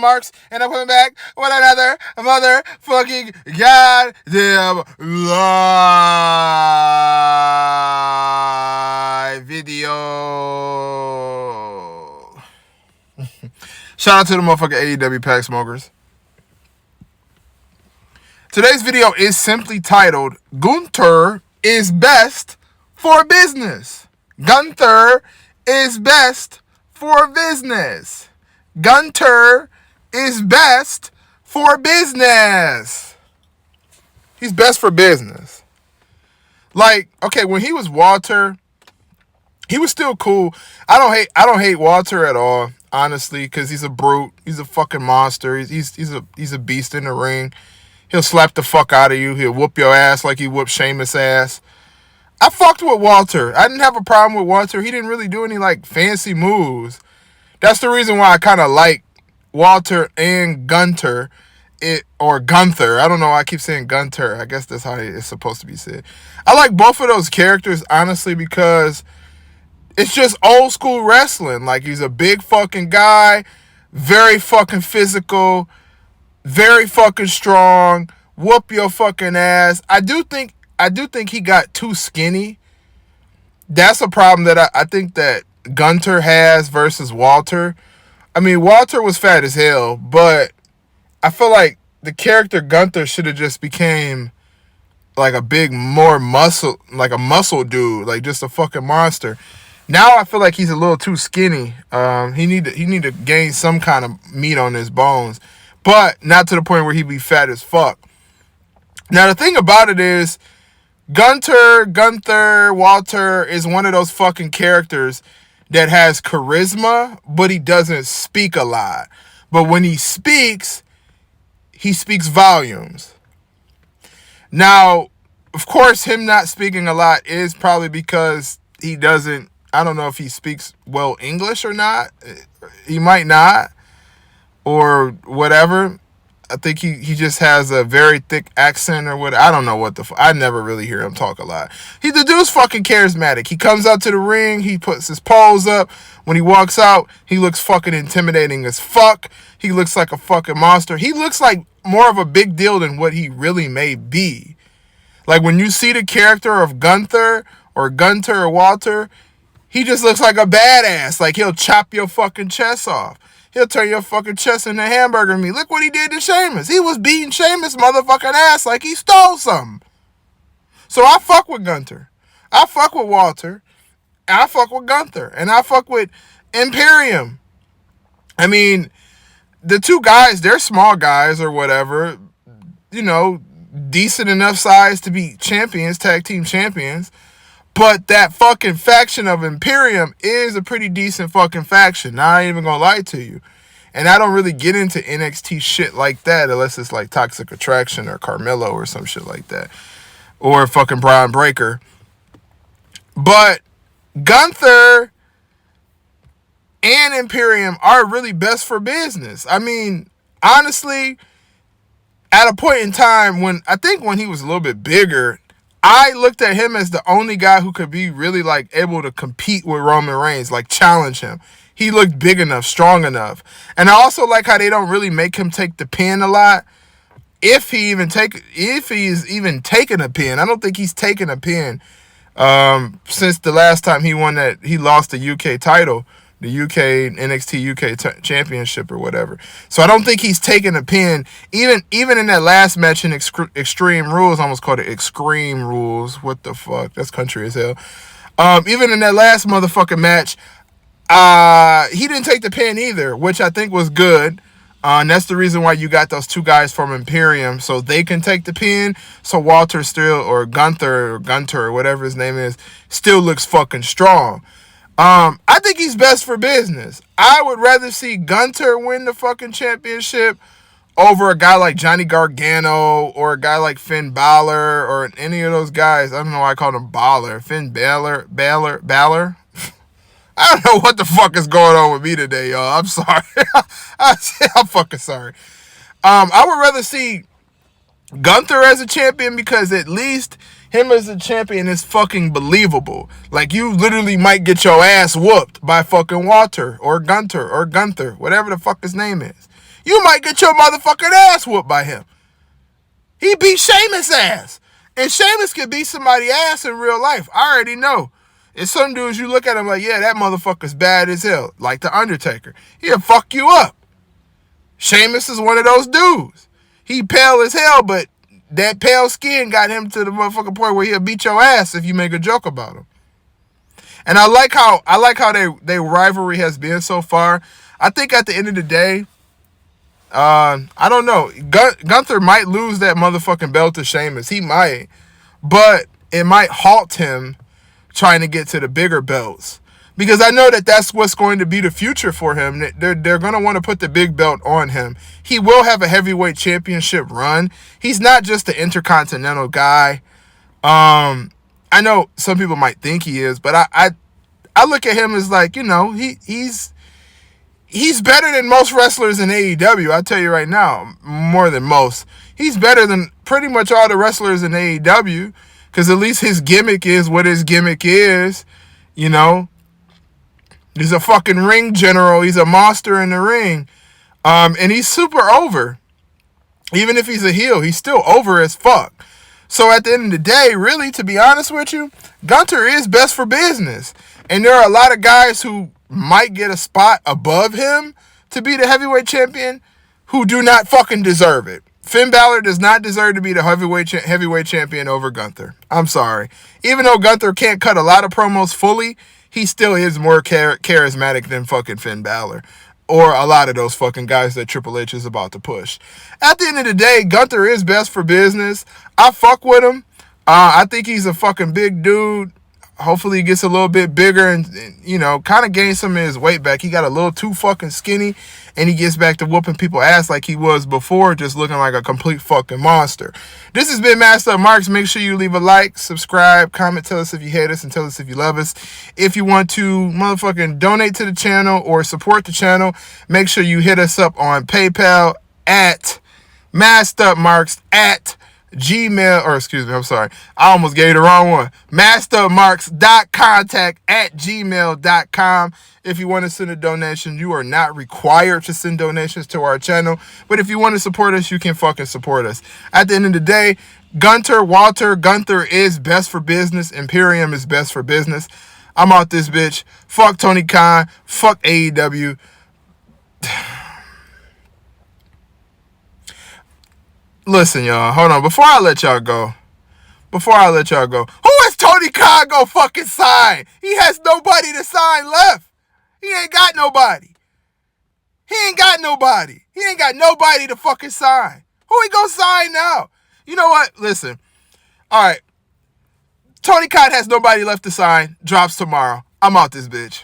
Marks, and I'm coming back with another motherfucking goddamn live video. Shout out to the motherfucking AEW pack smokers. Today's video is simply titled, Gunther is best for business. Gunther is best for business. Gunther is best for business. He's best for business. Like, okay, when he was Walter, he was still cool. I don't hate Walter at all, honestly, because he's a brute. He's a fucking monster. He's a beast in the ring. He'll slap the fuck out of you. He'll whoop your ass like he whooped Sheamus' ass. I fucked with Walter. I didn't have a problem with Walter. He didn't really do any, like, fancy moves. That's the reason why I kind of like Walter and Gunther. Or Gunther. I don't know why I keep saying Gunther. I guess that's how it's supposed to be said. I like both of those characters, honestly, because it's just old school wrestling. Like, he's a big fucking guy. Very fucking physical. Very fucking strong. Whoop your fucking ass. I do think he got too skinny. That's a problem that I think that Gunther has versus Walter. I mean, Walter was fat as hell, but I feel like the character Gunther should have just became like a big, more muscle, like a muscle dude, like just a fucking monster. Now I feel like he's a little too skinny. He need to gain some kind of meat on his bones. But not to the point where he be fat as fuck. Now, the thing about it is, Gunther, Walter is one of those fucking characters that has charisma, but he doesn't speak a lot. But when he speaks volumes. Now, of course, him not speaking a lot is probably because he doesn't, I don't know if he speaks well English or not. He might not. Or whatever. I think he just has a very thick accent or what. I don't know what the fuck. I never really hear him talk a lot. The dude's fucking charismatic. He comes out to the ring. He puts his pose up. When he walks out, he looks fucking intimidating as fuck. He looks like a fucking monster. He looks like more of a big deal than what he really may be. Like, when you see the character of Gunther or Walter, he just looks like a badass. Like, he'll chop your fucking chest off. He'll turn your fucking chest into hamburger meat. Look what he did to Sheamus. He was beating Sheamus' motherfucking ass like he stole something. So I fuck with Gunther. I fuck with Walter. I fuck with Gunther. And I fuck with Imperium. I mean, the two guys, they're small guys or whatever. You know, decent enough size to be champions, tag team champions. But that fucking faction of Imperium is a pretty decent fucking faction. Now, I ain't even gonna lie to you. And I don't really get into NXT shit like that unless it's like Toxic Attraction or Carmelo or some shit like that. Or fucking Brian Breaker. But Gunther and Imperium are really best for business. I mean, honestly, at a point in time when he was a little bit bigger, I looked at him as the only guy who could be really, like, able to compete with Roman Reigns, like, challenge him. He looked big enough, strong enough. And I also like how they don't really make him take the pin a lot. If he's even taking a pin. I don't think he's taken a pin since the last time he lost the UK title. The NXT UK championship or whatever. So I don't think he's taken a pin. Even in that last match in Extreme Rules, I almost called it Extreme Rules. What the fuck? That's country as hell. Even in that last motherfucking match, he didn't take the pin either, which I think was good. And that's the reason why you got those two guys from Imperium, so they can take the pin. So Walter still, or Gunther, or whatever his name is, still looks fucking strong. I think he's best for business. I would rather see Gunther win the fucking championship over a guy like Johnny Gargano or a guy like Finn Balor or any of those guys. I don't know why I called him Balor. Finn Balor? I don't know what the fuck is going on with me today, y'all. I'm sorry. I'm fucking sorry. I would rather see Gunther as a champion because at least him as a champion is fucking believable. Like, you literally might get your ass whooped by fucking Walter or Gunther, whatever the fuck his name is. You might get your motherfucking ass whooped by him. He beat Sheamus' ass. And Sheamus can beat somebody's ass in real life. I already know. And some dudes, you look at him like, yeah, that motherfucker's bad as hell. Like The Undertaker. He'll fuck you up. Sheamus is one of those dudes. He pale as hell, but that pale skin got him to the motherfucking point where he'll beat your ass if you make a joke about him. And I like how they rivalry has been so far. I think at the end of the day, I don't know. Gunther might lose that motherfucking belt to Sheamus. He might. But it might halt him trying to get to the bigger belts. Because I know that that's what's going to be the future for him. They're going to want to put the big belt on him. He will have a heavyweight championship run. He's not just an intercontinental guy. I know some people might think he is, but I look at him as like, you know, he's better than most wrestlers in AEW. I'll tell you right now, more than most. He's better than pretty much all the wrestlers in AEW, because at least his gimmick is what his gimmick is, you know. He's a fucking ring general. He's a monster in the ring. And he's super over. Even if he's a heel, he's still over as fuck. So at the end of the day, really, to be honest with you, Gunther is best for business. And there are a lot of guys who might get a spot above him to be the heavyweight champion who do not fucking deserve it. Finn Balor does not deserve to be the heavyweight champion over Gunther. I'm sorry. Even though Gunther can't cut a lot of promos fully, he still is more charismatic than fucking Finn Balor. Or a lot of those fucking guys that Triple H is about to push. At the end of the day, Gunther is best for business. I fuck with him. I think he's a fucking big dude. Hopefully he gets a little bit bigger and you know, kind of gains some of his weight back. He got a little too fucking skinny, and he gets back to whooping people's ass like he was before, just looking like a complete fucking monster. This has been Master Marks. Make sure you leave a like, subscribe, comment, tell us if you hate us, and tell us if you love us. If you want to motherfucking donate to the channel or support the channel, make sure you hit us up on PayPal at mastermarks at Gmail, or excuse me, I'm sorry. I almost gave you the wrong one. mastermarks.contact@gmail.com. If you want to send a donation, you are not required to send donations to our channel. But if you want to support us, you can fucking support us. At the end of the day, Gunther is best for business. Imperium is best for business. I'm out this bitch. Fuck Tony Khan. Fuck AEW. Listen, y'all. Hold on. Before I let y'all go, who is Tony Khan gonna fucking sign? He has nobody to sign left. He ain't got nobody. He ain't got nobody to fucking sign. Who he gonna sign now? You know what? Listen. All right. Tony Khan has nobody left to sign. Drops tomorrow. I'm out this bitch.